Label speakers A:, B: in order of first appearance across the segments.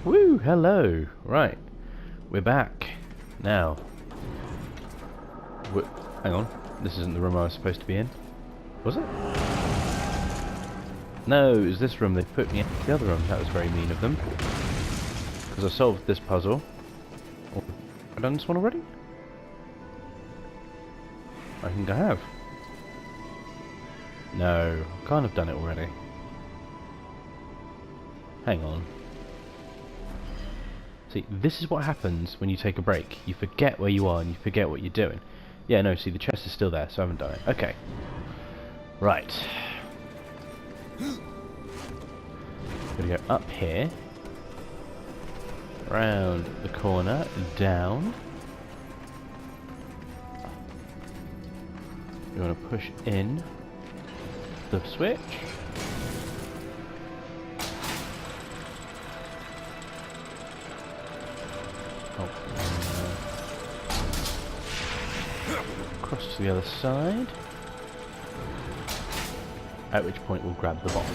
A: Woo! Hello! Right. We're back. Now. Hang on. This isn't the room I was supposed to be in. Was it? No, it was this room. They put me in the other room. That was very mean of them. Because I solved this puzzle. Oh, have I done this one already? I think I have. No, I can't have done it already. Hang on. See, this is what happens when you take a break. You forget where you are and you forget what you're doing. Yeah, no, see, the chest is still there, so I haven't done it. Okay. Right. Gonna go up here. Round the corner, down. You want to push in the switch. Across to the other side. At which point we'll grab the bomb.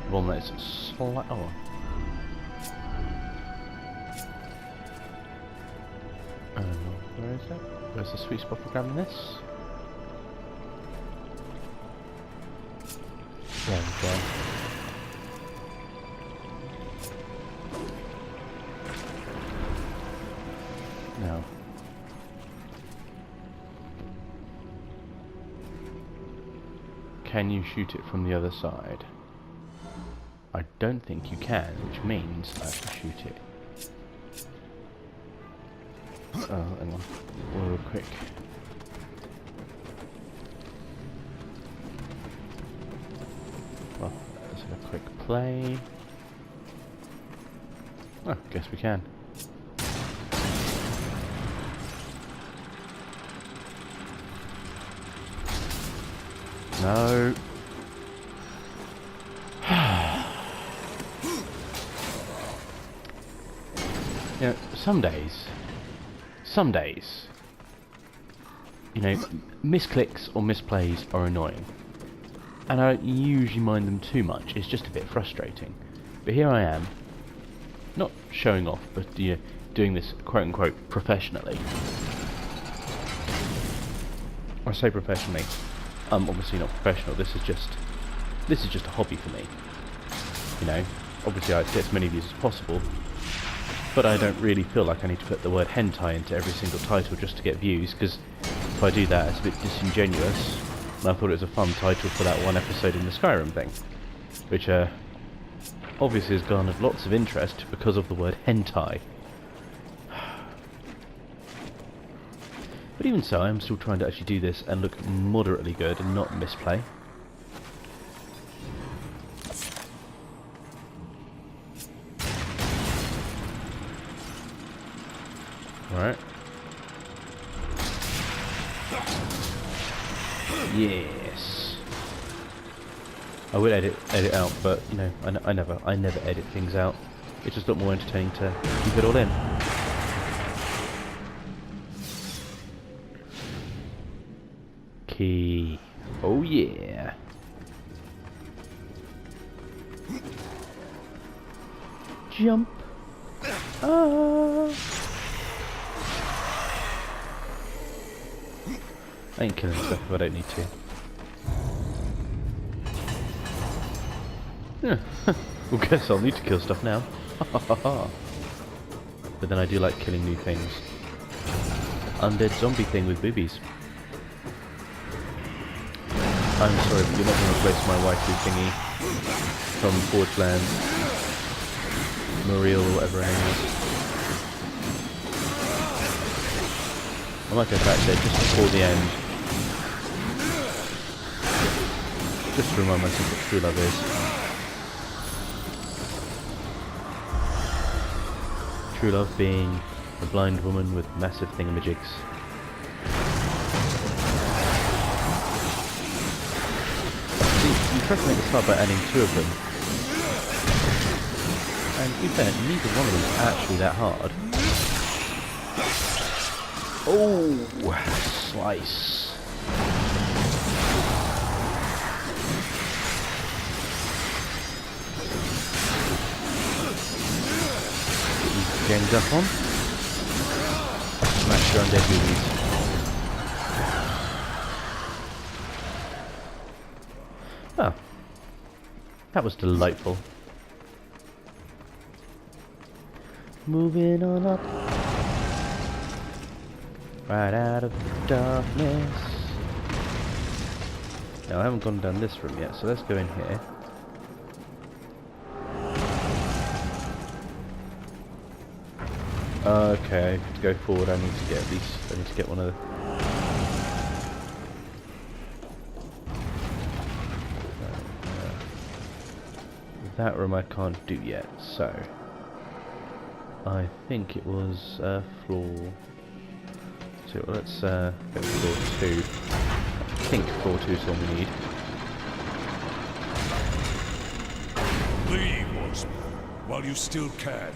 A: The bomb that is slight. Oh. Where is that? Where's the sweet spot for grabbing this? There we go. Now. Can you shoot it from the other side? I don't think you can, which means I have to shoot it. Oh, hang on. Real quick. Well, let's have a quick play. Oh, guess we can. No. You know, some days, you know, misclicks or misplays are annoying. And I don't usually mind them too much, it's just a bit frustrating. But here I am, not showing off, but you know, doing this quote-unquote professionally. I say professionally, I'm obviously not professional, this is just a hobby for me. You know, obviously I get as many views as possible, but I don't really feel like I need to put the word hentai into every single title just to get views, because if I do that it's a bit disingenuous, and I thought it was a fun title for that one episode in the Skyrim thing, which obviously has garnered lots of interest because of the word hentai. But even so, I'm still trying to actually do this and look moderately good and not misplay. Alright. Yes. I would edit out, but you know, I never edit things out. It's just a lot more entertaining to keep it all in. Key. Oh yeah. Jump. Ah. I ain't killing stuff if I don't need to. Yeah. Well, guess I'll need to kill stuff now. But then I do like killing new things. Undead zombie thing with boobies. I'm sorry, but you're not going to replace my waifu thingy from Forge Land, Muriel, or whatever her name is. I might go back there just before the end. Just to remind myself what true love is. True love being a blind woman with massive thingamajigs. You try to make this hard by adding 2 of them. And to be fair, neither one of them is actually that hard. Oh, slice. ganged up on. Smash your undead boobies. Oh. That was delightful. Moving on up. Right out of the darkness. Now I haven't gone down this room yet, so let's go in here. Okay, to go forward I need to get I need to get one of the... that room I can't do yet, so... I think it was floor... So let's go to floor 2. I think floor 2 is all we need.
B: Leave, horseman, while you still can.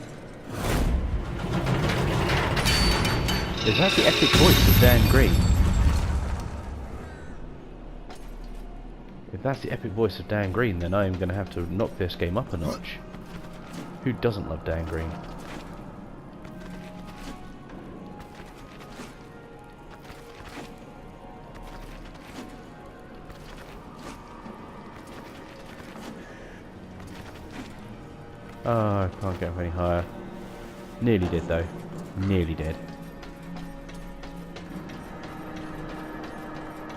A: Is that the epic voice of Dan Green? If that's the epic voice of Dan Green, then I am going to have to knock this game up a notch. Who doesn't love Dan Green? Oh, I can't get up any higher. Nearly did though. Nearly did.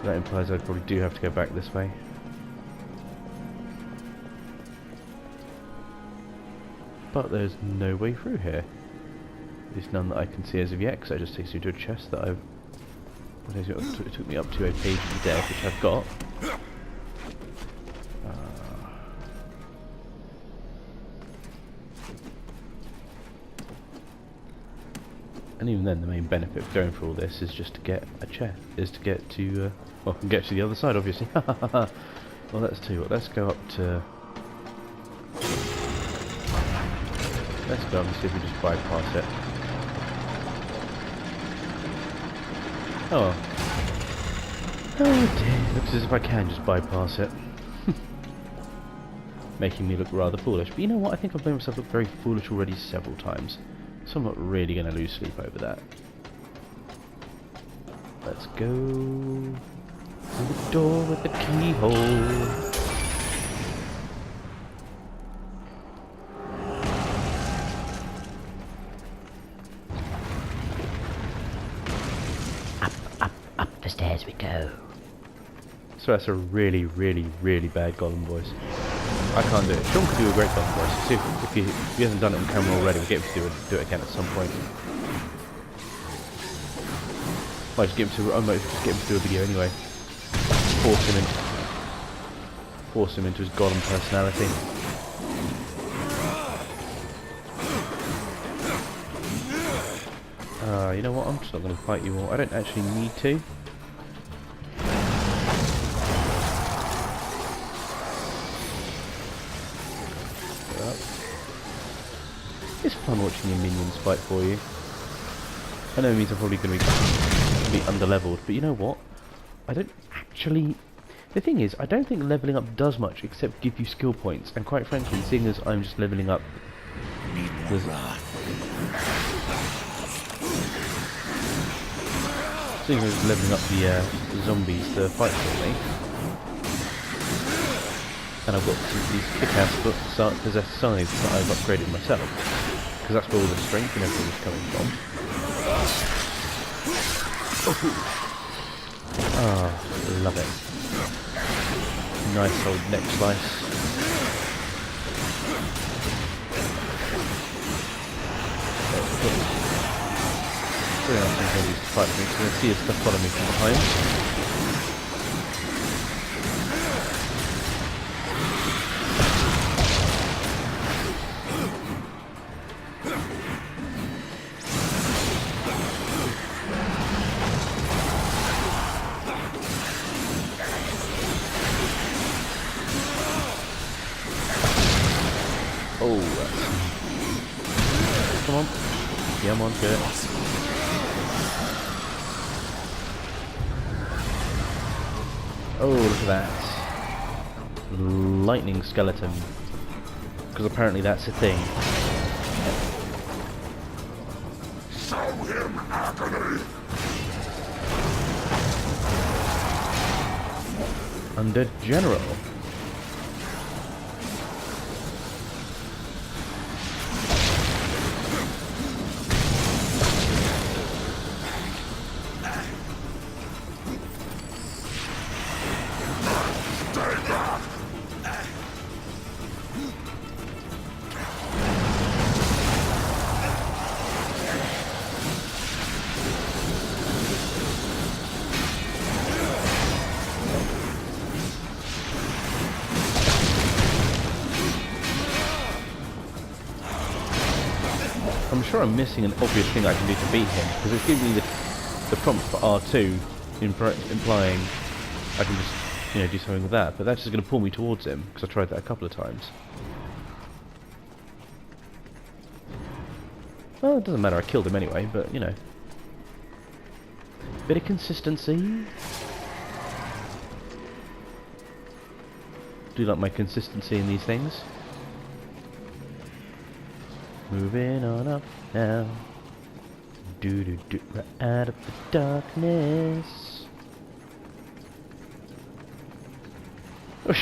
A: That implies I probably do have to go back this way. But there's no way through here. At least none that I can see as of yet, because that just takes you to a chest that I've... It took me up to a page of the deck, which I've got. And even then, the main benefit of going through all this is just to get a chest, is to get to, well, get to the other side, obviously. Well, let's tell you what, let's go up to... Let's go and see if we just bypass it. Oh. Oh dear, looks as if I can just bypass it. Making me look rather foolish. But you know what, I think I've made myself look very foolish already several times. So I'm not really going to lose sleep over that. Let's go through the door with the keyhole.
C: Up the stairs we go.
A: So that's a really, really, really bad golem voice. I can't do it. Sean could do a great golem voice. See if he hasn't done it on camera already, we'll get him to do it again at some point. I might just get him to do a video anyway. Force him into his golem personality. You know what? I'm just not going to fight you all. I don't actually need to. It's fun watching your minions fight for you. I know it means I'm probably going to be underleveled, but you know what? I don't actually... The thing is, I don't think leveling up does much except give you skill points, and quite frankly, seeing as I'm just leveling up... Seeing as leveling up the zombies to fight for me, and I've got these kick-ass possessed scythes that I've upgraded myself. Because that's where all the strength and everything is coming from. Ah, love it. Nice old neck slice. Very nice and zombies to fight me, so I see his stuff follow me from behind. Come on. Come on, good. Oh, look at that. Lightning skeleton. Because apparently that's a thing. Undead General. I'm sure I'm missing an obvious thing I can do to beat him, because it's giving me the prompt for R2, implying I can just, you know, do something with that, but that's just going to pull me towards him, because I tried that a couple of times. Well, it doesn't matter, I killed him anyway, but, you know. Bit of consistency. Do like my consistency in these things. Moving on up now. Do do do, right out of the darkness. I'm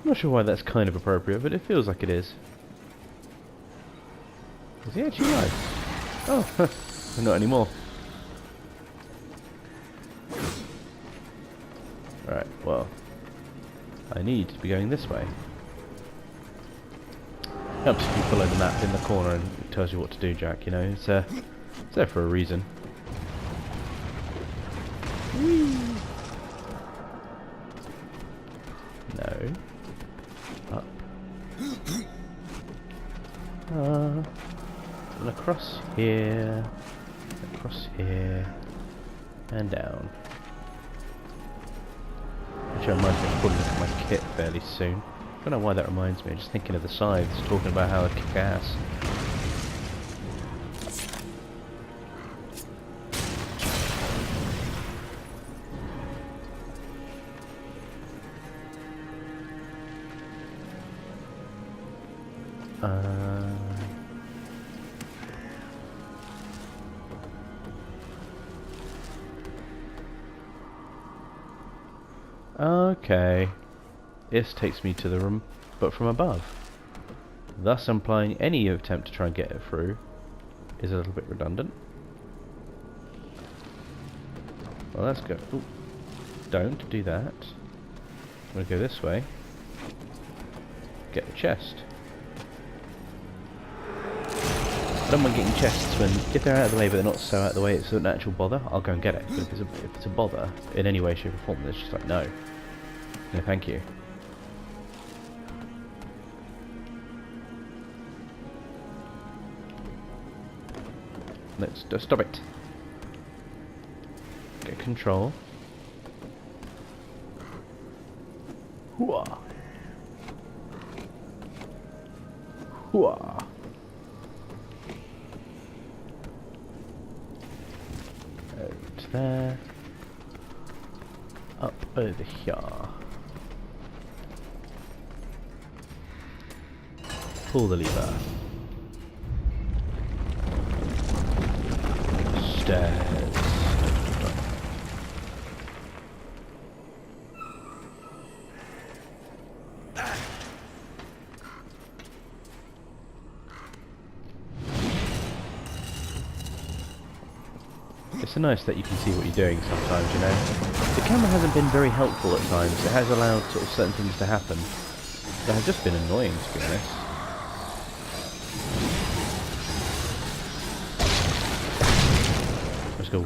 A: not sure why that's kind of appropriate, but it feels like it is. Is he actually alive? Oh, not anymore. Right, well, I need to be going this way. Helps if you follow the map in the corner and it tells you what to do, Jack, you know, it's there for a reason. Whee! No. Up. And across here, and down. Which reminds me, I should probably look at my kit fairly soon. I don't know why that reminds me, I'm just thinking of the scythes, talking about how I'd kick ass. Okay. This takes me to the room, but from above. Thus implying any attempt to try and get it through is a little bit redundant. Well, let's go. Ooh. Don't do that. I'm going to go this way. Get the chest. I don't mind getting chests when, if they're out of the way but they're not so out of the way it's an actual bother, I'll go and get it. But if it's a bother in any way, shape or form, it's just like, no. No thank you. Let's just stop it. Get control. Hooah! Hooah! Over to there. Up over here. Pull the lever. Stairs. It's nice that you can see what you're doing sometimes, you know. The camera hasn't been very helpful at times. It has allowed sort of certain things to happen that have just been annoying, to be honest. Let's go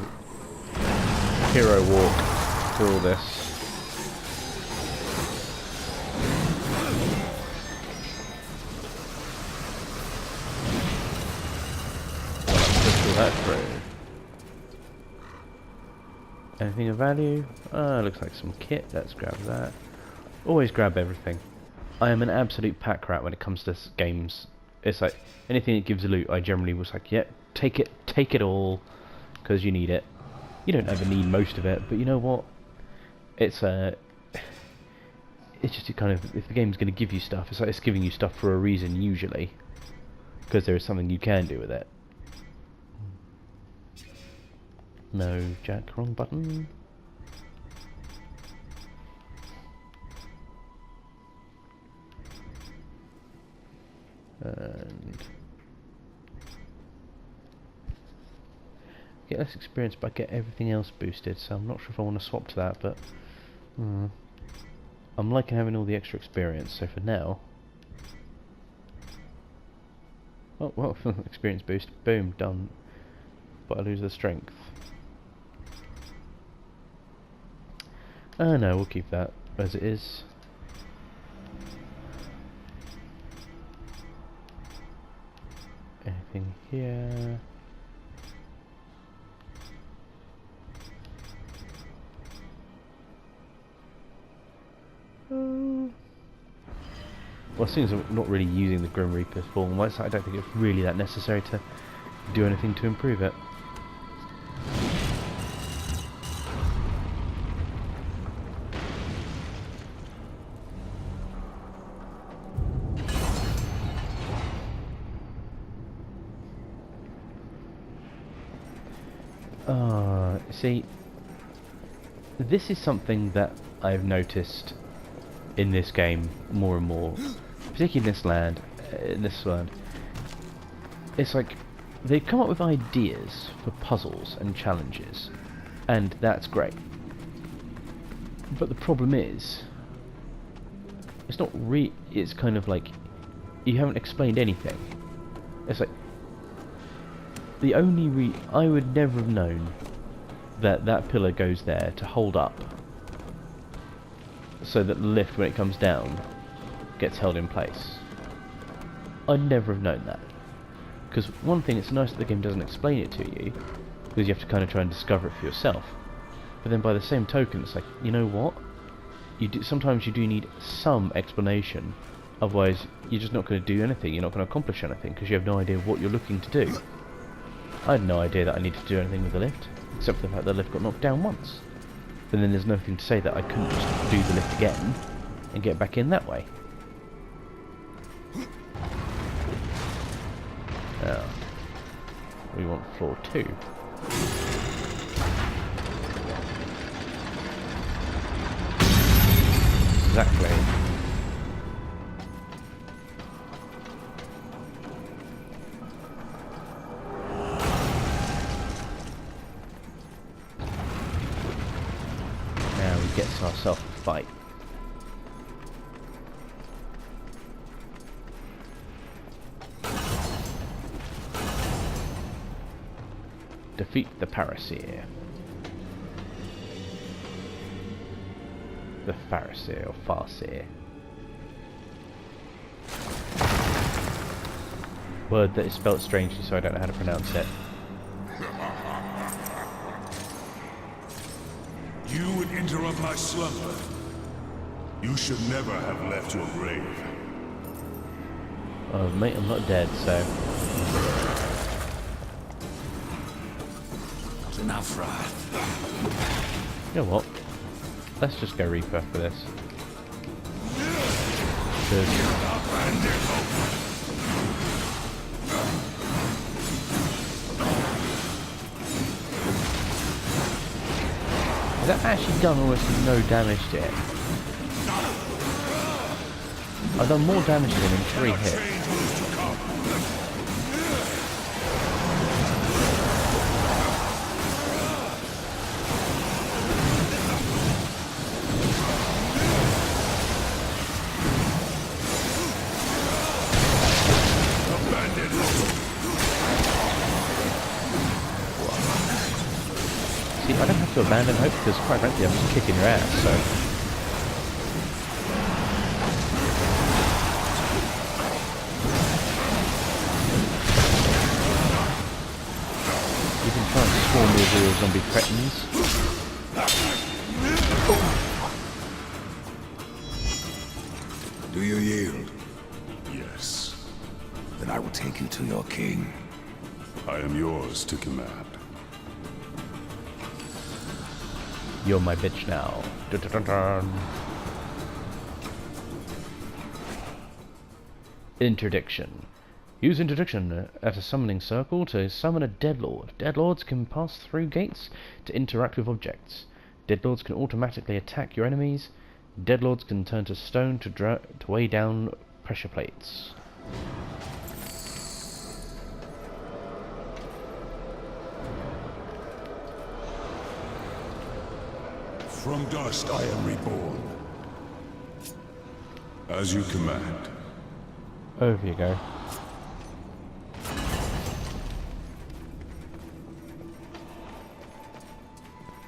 A: hero walk through all this. Push all that through. Anything of value? Looks like some kit. Let's grab that. Always grab everything. I am an absolute pack rat when it comes to games. It's like anything that gives loot, I generally was like, yeah, take it all, because you need it. You don't ever need most of it, but you know what? It's just a kind of, if the game's going to give you stuff, it's like it's giving you stuff for a reason usually, because there is something you can do with it. No, Jack, wrong button. And get less experience, but get everything else boosted. So I'm not sure if I want to swap to that, but I'm liking having all the extra experience. So for now, oh well, experience boost, boom, done. But I lose the strength. No, we'll keep that as it is. Anything here? Well, as soon as I'm not really using the Grim Reaper's form, I don't think it's really that necessary to do anything to improve it. See, this is something that I've noticed in this game more and more, particularly in this land. It's like they come up with ideas for puzzles and challenges, and that's great. But the problem is, it's kind of like you haven't explained anything. It's like I would never have known that pillar goes there to hold up so that the lift, when it comes down, gets held in place. I'd never have known that. Because one thing, it's nice that the game doesn't explain it to you, because you have to kind of try and discover it for yourself. But then by the same token, it's like, you know what? Sometimes you do need some explanation, otherwise you're just not going to do anything, you're not going to accomplish anything, because you have no idea what you're looking to do. I had no idea that I needed to do anything with the lift, except for the fact that the lift got knocked down once. But then there's nothing to say that I couldn't just do the lift again and get back in that way. Now, we want floor 2. Exactly. Gets ourselves a fight. Defeat the Phariseer. The Phariseer or Farseer. Word that is spelt strangely, so I don't know how to pronounce it.
B: You would interrupt my slumber. You should never have left your grave.
A: Oh, mate, I'm not dead, so...
B: Not enough wrath.
A: You know what? Let's just go Reaper for this. That actually done almost no damage to it. I've done more damage to him in 3 hits. See, I don't have to abandon hope because quite frankly I'm just kicking your ass, so... You can try and swarm me with your zombie cretins.
B: Do you yield? Yes. Then I will take you to your king. I am yours to command.
A: You're my bitch now. Dun, dun, dun, dun. Interdiction. Use interdiction at a summoning circle to summon a Deadlord. Deadlords can pass through gates to interact with objects. Deadlords can automatically attack your enemies. Deadlords can turn to stone to weigh down pressure plates.
B: From dust I am reborn. As you command.
A: Over you go.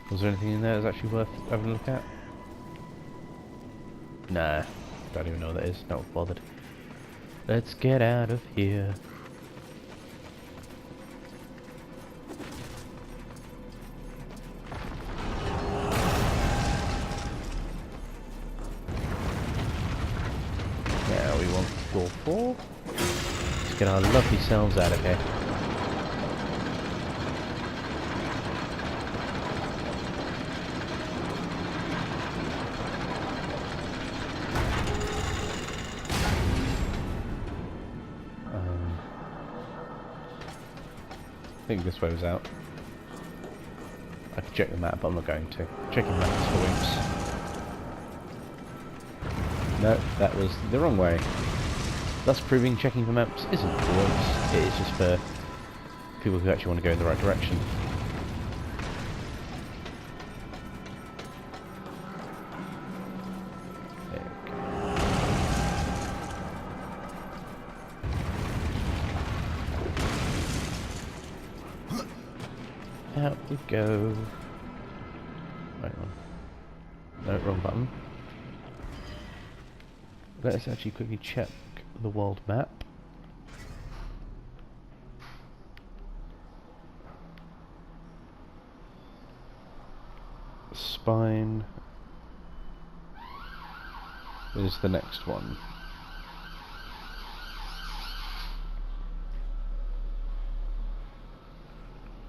A: Was there anything in there that's actually worth having a look at? Nah, don't even know what that is. Not bothered. Let's get out of here. Now we want floor 4. Let's get our lovely selves out of here. I think this way was out. I could check the map, but I'm not going to. Checking maps for wimps. No, that was the wrong way. Thus proving checking for maps isn't for wimps. It is just for people who actually want to go in the right direction. Out we go. Right one. No, wrong button. Let's actually quickly check the world map. Spine is the next one.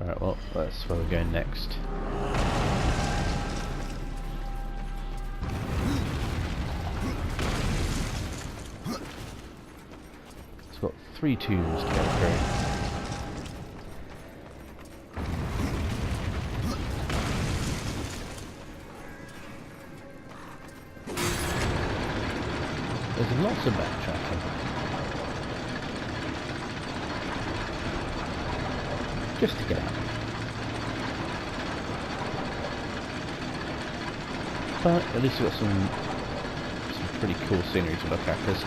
A: Alright, well, that's where we're going next. It's got 3 tombs to go through. There's lots of backtracking. Just to get out. But at least we've got some pretty cool scenery to look at, because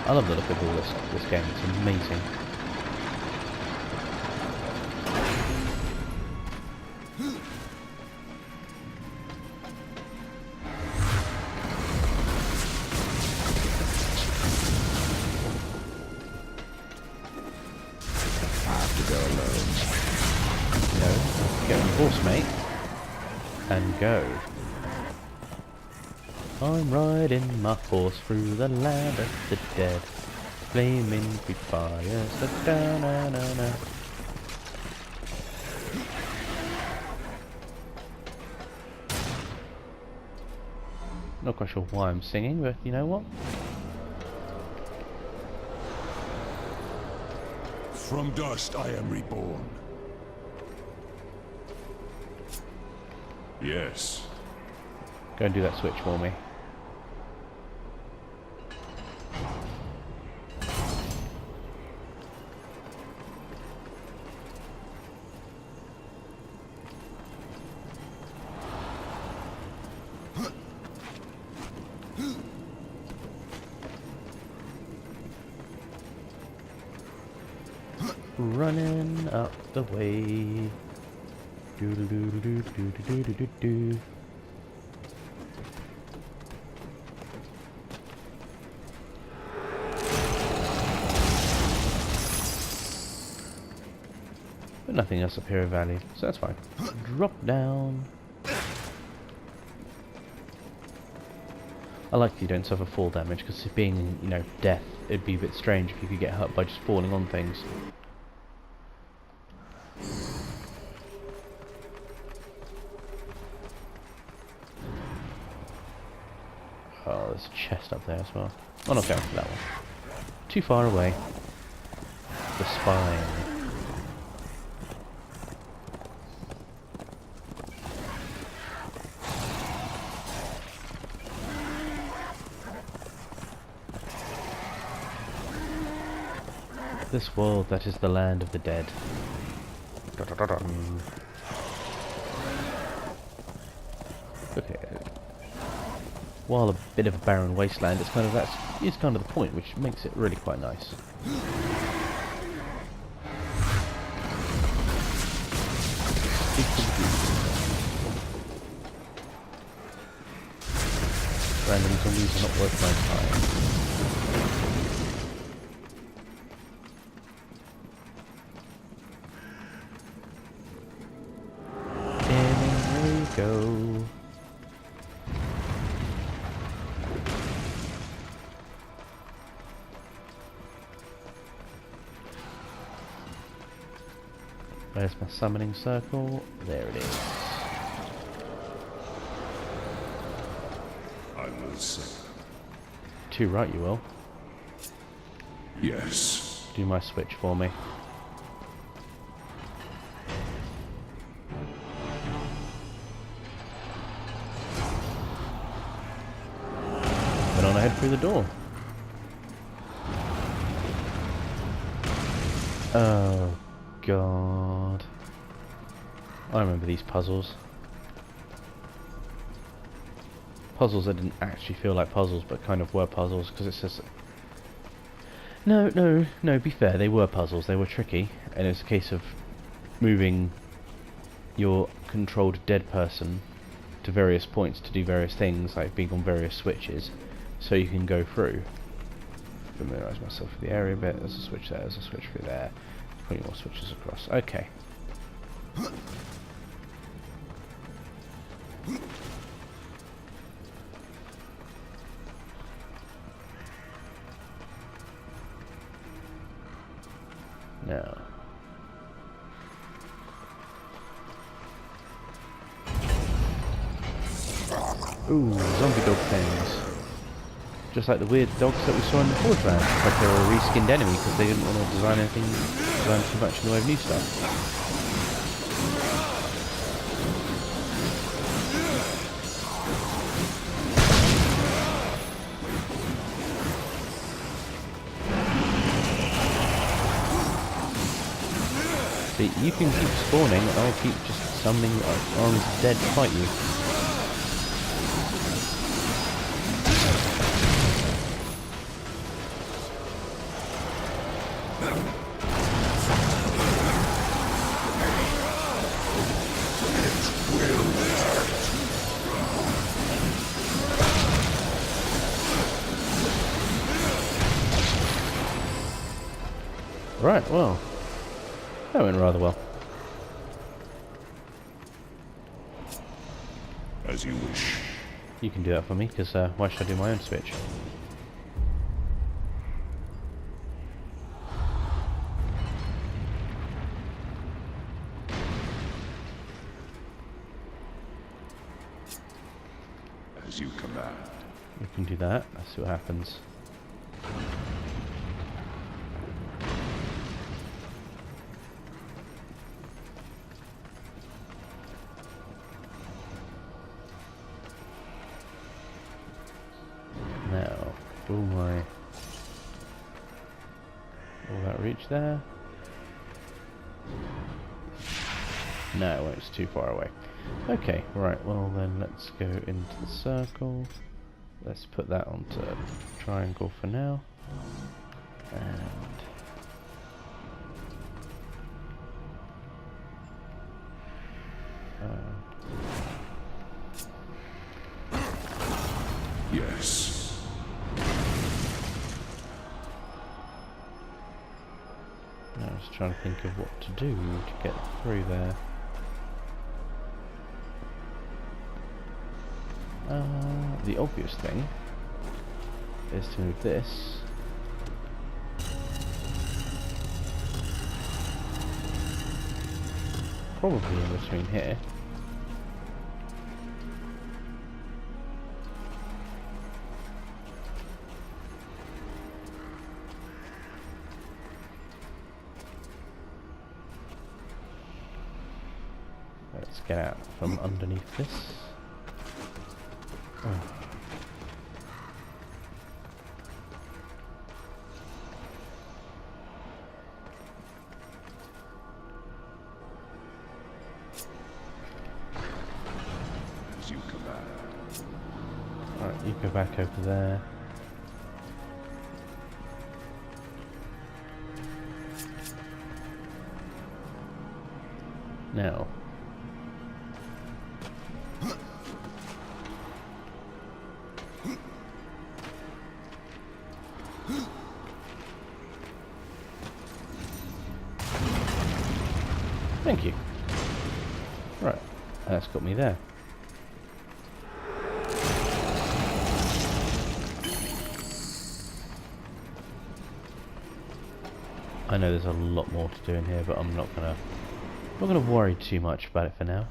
A: I love the look of all this game. It's amazing. Get on your horse, mate, and go. I'm riding my horse through the land of the dead, flaming free fires, da-da-na-na-na. Not quite sure why I'm singing, but you know what?
B: From dust I am reborn. Yes.
A: Go and do that switch for me. Running up the way. Do do do do do do do do do. But nothing else up here in Valley, so that's fine. Drop down. I like that you don't suffer fall damage, because being, you know, death, it'd be a bit strange if you could get hurt by just falling on things. Oh, there's a chest up there as well. Oh, not going for that one. Too far away. the spine. This world, that is the land of the dead. Okay. While a bit of a barren wasteland, it's kind of the point, which makes it really quite nice. Random zombies are not worth my time. Go. Where's my summoning circle? There it is.
B: I will say.
A: Too right, you will.
B: Yes.
A: Do my switch for me. Then on ahead through the door. Oh God. I remember these puzzles. Puzzles that didn't actually feel like puzzles, but kind of were puzzles, because it says... No, be fair, they were puzzles, they were tricky, and it's a case of moving your controlled dead person to various points to do various things, like being on various switches, so you can go through. Familiarise myself with the area a bit. There's a switch there, there's a switch through there. 20 more switches across. Okay. Now. Ooh, zombie dog things. Just like the weird dogs that we saw in the Forge Land. Like they were a reskinned enemy because they didn't want to design too much in the way of new stuff. See, you can keep spawning, and I'll keep just summoning arms of dead to fight you. Right, well, that went rather well.
B: As you wish.
A: You can do that for me, because why should I do my own switch?
B: As you command.
A: You can do that, let's see what happens. Now, will that reach there? No, it's too far away. Okay, right, well then let's go into the circle. Let's put that onto triangle for now. And...
B: yes.
A: I was trying to think of what to do to get through there. The obvious thing is to move this. Probably in between here. get out from underneath this. Oh.
B: As you command.
A: Alright, you go back over there. Now. Thank you. Right, that's got me there. I know there's a lot more to do in here, but I'm not gonna worry too much about it for now.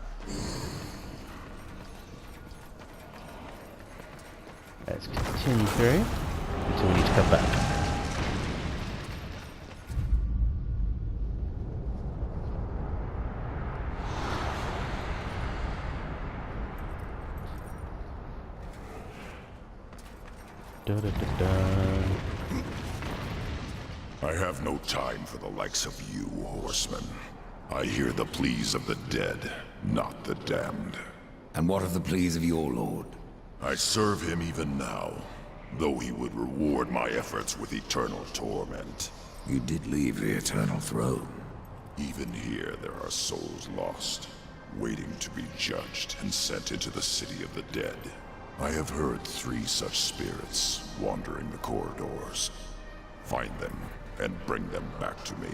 A: Let's continue through until we need to come back.
B: I have no time for the likes of you, horsemen. I hear the pleas of the dead, not the damned.
D: And what are the pleas of your lord?
B: I serve him even now, though he would reward my efforts with eternal torment.
D: You did leave the eternal throne.
B: Even here there are souls lost, waiting to be judged and sent into the city of the dead. I have heard 3 such spirits wandering the corridors. Find them and bring them back to me.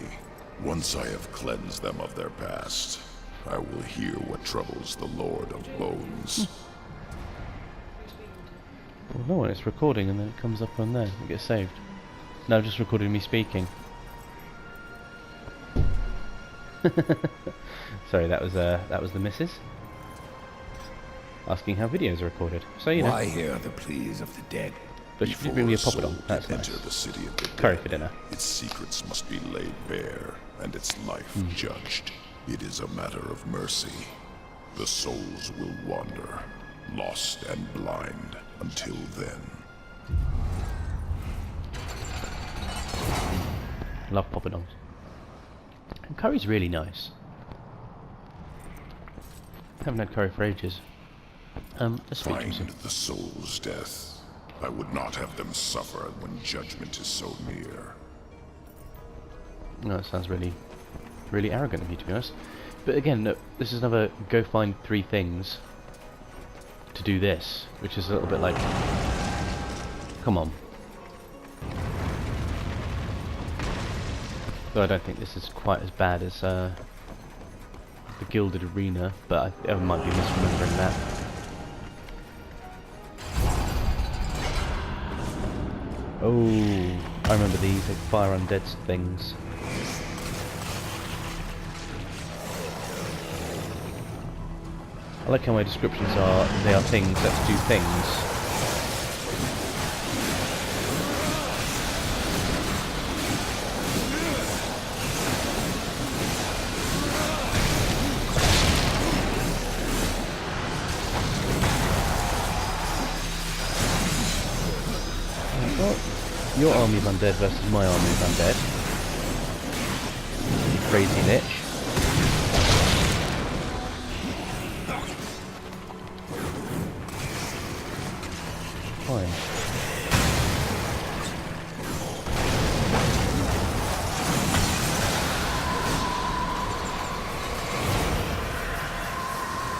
B: Once I have cleansed them of their past, I will hear what troubles the Lord of Bones.
A: Well, no, it's recording and then it comes up on there. It gets saved. No, just recording me speaking. Sorry, that was the missus asking how videos are recorded. So you know.
D: Why hear the pleas of the dead?
A: But you bring me a poppadom. That's nice.
B: Enter the city of the
A: Curry
B: dead,
A: for dinner.
B: its secrets must be laid bare, and its life judged. It is a matter of mercy. The souls will wander, lost and blind, until then.
A: Love poppadoms. And curry's really nice. Haven't had curry for ages. Let's speak to him
B: Find
A: soon.
B: the soul's death. I would not have them suffer when judgment is so near.
A: No, that sounds really, really arrogant of you, to be honest. But again, no, this is another go find 3 things to do this, which is a little bit like, come on. Though I don't think this is quite as bad as the Gilded Arena, but I might be misremembering that. Oh, I remember these, like fire undead things. I like how my descriptions are, they are things that do things. Your army of undead versus my army of undead. You crazy lich. Fine.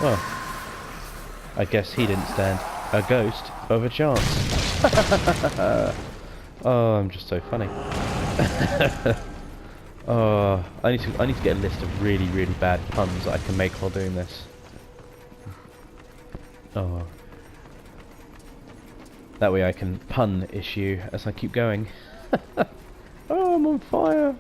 A: Well, I guess he didn't stand a ghost of a chance. Oh, I'm just so funny. Oh, I need to get a list of really, really bad puns that I can make while doing this. Oh. That way I can pun issue as I keep going. Oh, I'm on fire.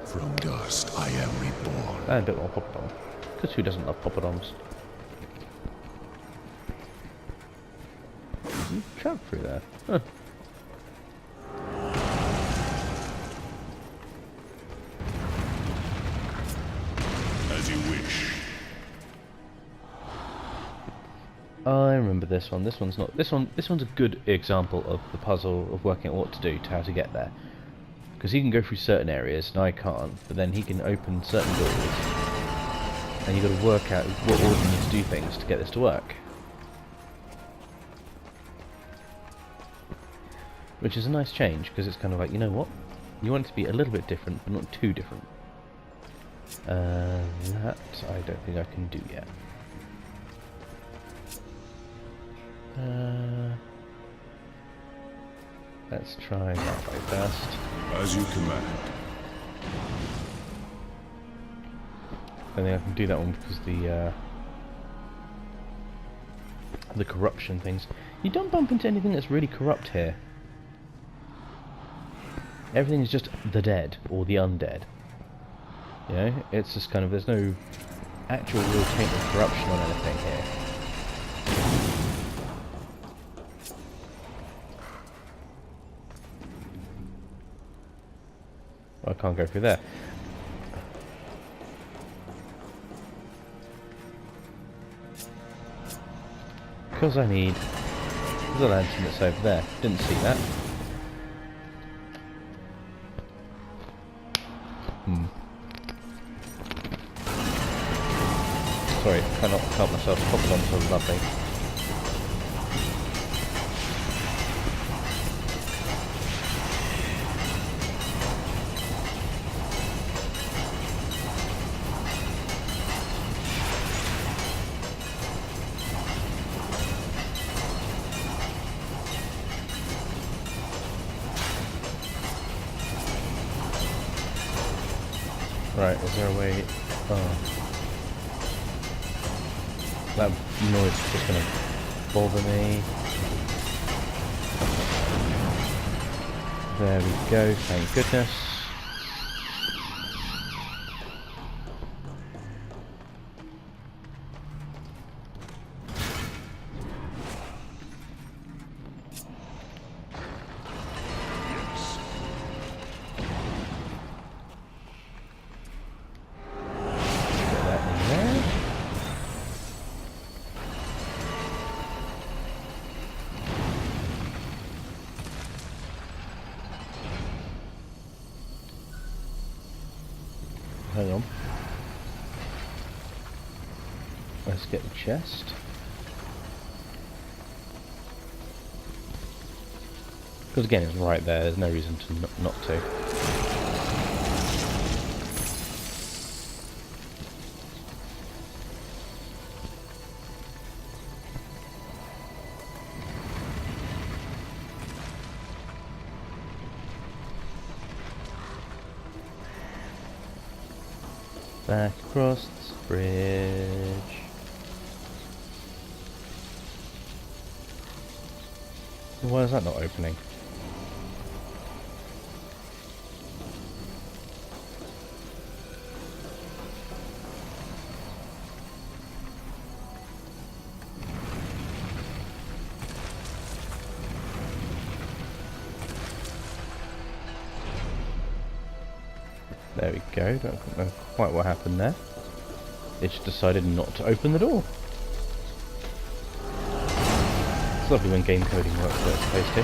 B: From dust I am reborn.
A: And a bit more poppadom. Because who doesn't love poppadoms? Travel through there. Huh. remember this one. This one's not. This one's a good example of the puzzle of working out what to do to how to get there. Because he can go through certain areas and I can't, but then he can open certain doors, and you've got to work out what order you need to do things to get this to work. Which is a nice change, because it's kind of like, you know what? You want it to be a little bit different, but not too different. That I don't think I can do yet. Let's try that way first.
B: As you command.
A: I think I can do that one because the corruption things. You don't bump into anything that's really corrupt here. Everything is just the dead or the undead. You know, it's just kind of, there's no actual real taint of corruption on anything here. Well, I can't go through there. Because I need the lantern that's over there. Didn't see that. Sorry, cannot help myself. Pop it on so lovely. Right, is there a way? Oh. That noise is just going to bother me. There we go, thank goodness. Hang on. Let's get the chest. Because again, it's right there. There's no reason to not to. Back across this bridge. Why is that not opening? There we go, don't know quite what happened there. It just decided not to open the door. It's lovely when game coding works where it's supposed to.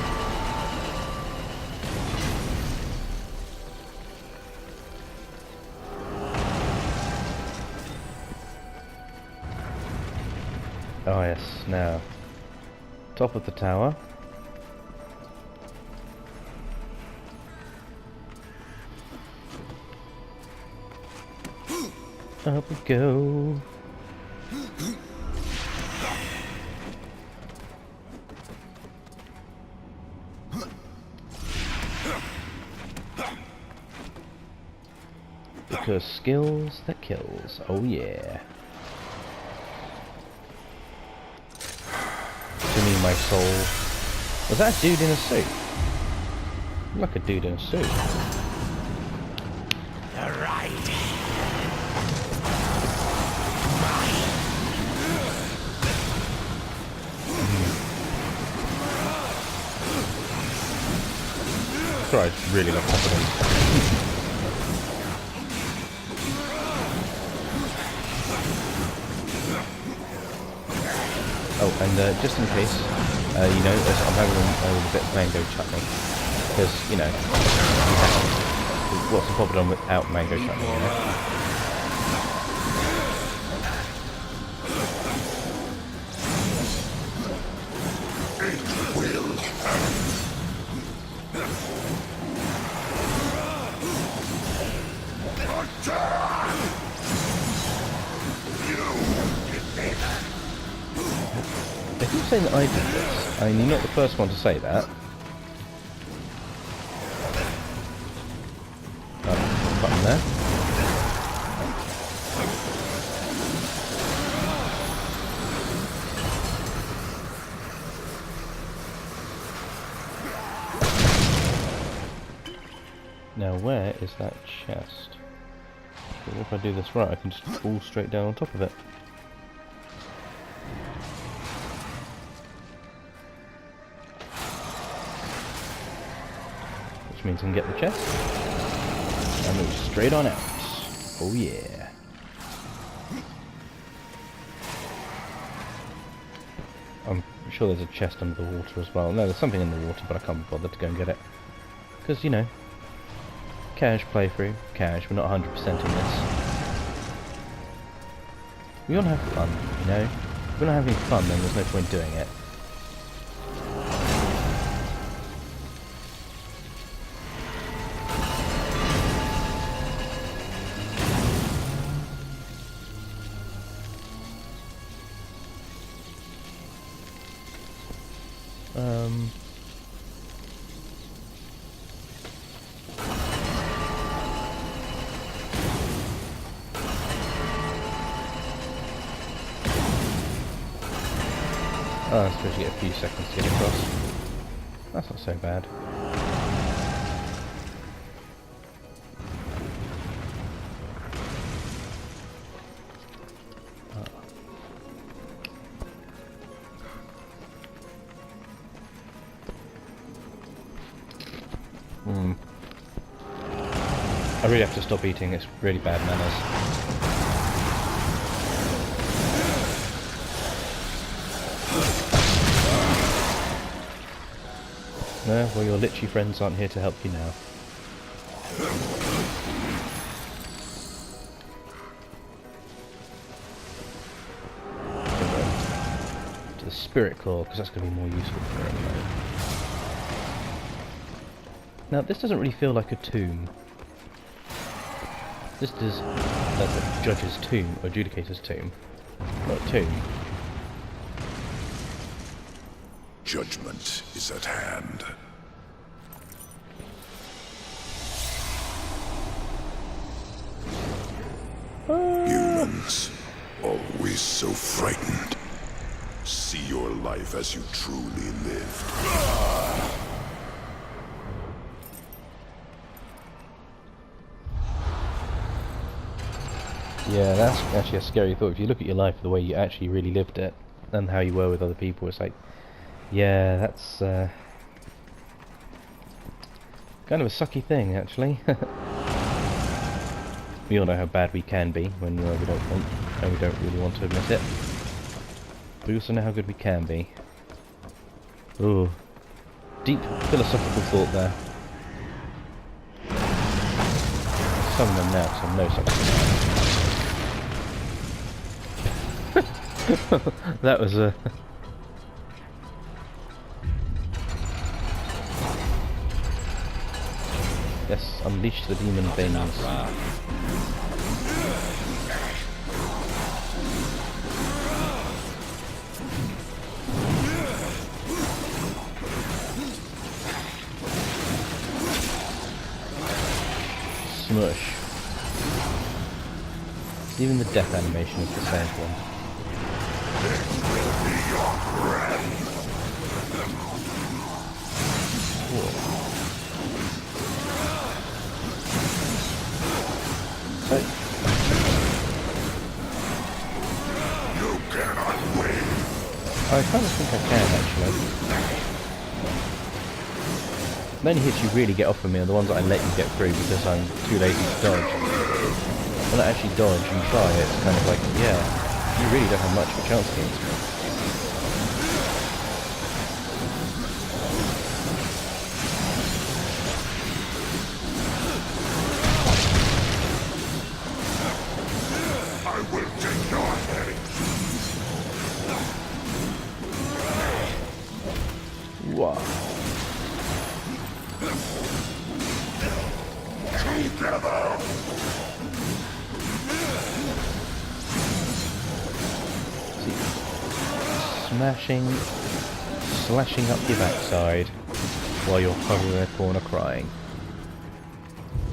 A: Oh yes, now. Top of the tower. Up we go. Because skills that kills. Oh yeah. To me, my soul. Was that a dude in a suit? Like a dude in a suit. I really love confidence. Oh, and just in case, you know, I'm having a bit of mango chutney. Because, you know, what's the problem without mango chutney, you know? They keep saying that I did this. I mean, you're not the first one to say that. Button there. Now where is that chest? Well, if I do this right, I can just fall straight down on top of it. Which means I can get the chest and move straight on out. Oh yeah. I'm sure there's a chest under the water as well. No, there's something in the water, but I can't be bothered to go and get it. Because, you know, cash playthrough, cash, we're not 100% in this. We want to have fun, you know? If we're not having fun, then there's no point doing it. Oh, I suppose you get a few seconds to get across. That's not so bad. I really have to stop eating, it's really bad manners. No, well, your lichy friends aren't here to help you now. To the spirit claw, because that's going to be more useful for me anyway. Now, this doesn't really feel like a tomb. This is the judge's tomb, or Judicator's tomb. Not a tomb.
B: Judgment is at hand. Humans, always so frightened. See your life as you truly lived.
A: Yeah, that's actually a scary thought. If you look at your life the way you actually really lived it, and how you were with other people, it's like, yeah, that's kind of a sucky thing, actually. We all know how bad we can be when we don't really want to admit it. But we also know how good we can be. Ooh, deep philosophical thought there. Summon them now, because I know something. That was a. Yes, unleash the demon things. Smush. Even the death animation is the same one. So,
B: You cannot win.
A: I kind of think I can, actually. The only hits you really get off of me are the ones that I let you get through because I'm too lazy to dodge. When I actually dodge and try, it's kind of like, yeah, you really don't have much of a chance against me. Wow. Smashing, slashing up your backside while you're huddled in a corner crying.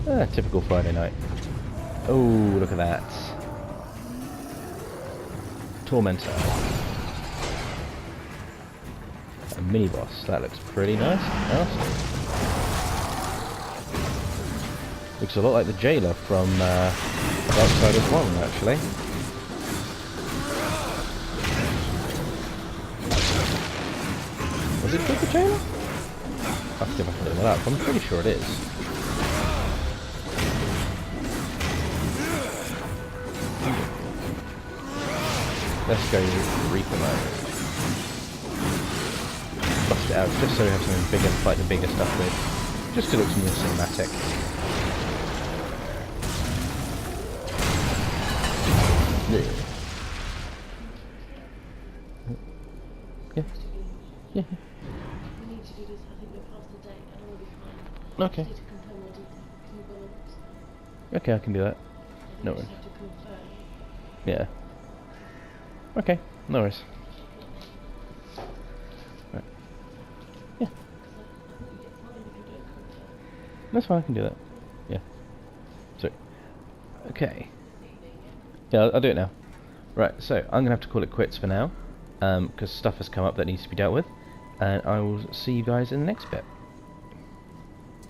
A: Ah, typical Friday night. Oh, look at that. Tormentor. A mini boss. That looks pretty nice. Awesome. Looks a lot like the jailer from Darksiders 1, actually. Was it called the jailer? I have to go back and look that up. I'm pretty sure it is. Let's go Reaper mode. Bust it out just so we have something bigger to fight the bigger stuff with. Just to look more cinematic. Yeah. Yeah.
E: We need to do this. I think we're past the date and we'll be fine.
A: Okay.
E: I just need to confirm more details. Can you balance?
A: Okay, I can do that.
E: I
A: No
E: just
A: worries.
E: have to confirm.
A: Yeah. Okay, no worries. Right. Yeah.
E: Because I think we get fine if you don't confirm.
A: That's fine, I can do that. Yeah. So, okay. Yeah, I'll do it now. Right, so I'm going to have to call it quits for now, because stuff has come up that needs to be dealt with, and I will see you guys in the next bit.